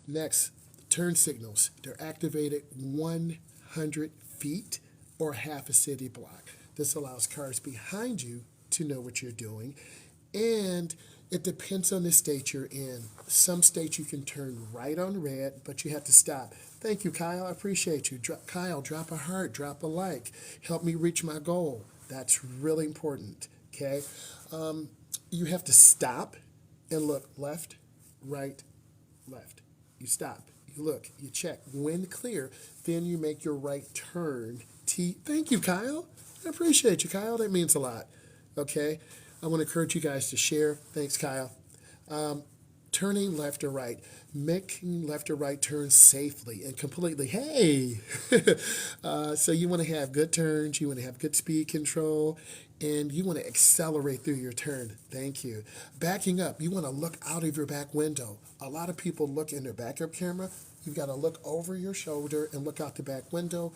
Next, turn signals. They're activated 100 feet or half a city block. This allows cars behind you to know what you're doing. And it depends on the state you're in. Some states you can turn right on red, but you have to stop. Thank you, Kyle. I appreciate you. Kyle, drop a heart, drop a like. Help me reach my goal. That's really important. Okay. You have to stop and look left, right, left. You stop. You look. You check. When clear, then you make your right turn. Thank you, Kyle. I appreciate you, Kyle. That means a lot. Okay. I want to encourage you guys to share. Thanks, Kyle. Turning left or right, making left or right turns safely and completely. Hey! So you want to have good turns, you want to have good speed control, and you want to accelerate through your turn. Thank you. Backing up, you want to look out of your back window. A lot of people look in their backup camera. You've got to look over your shoulder and look out the back window.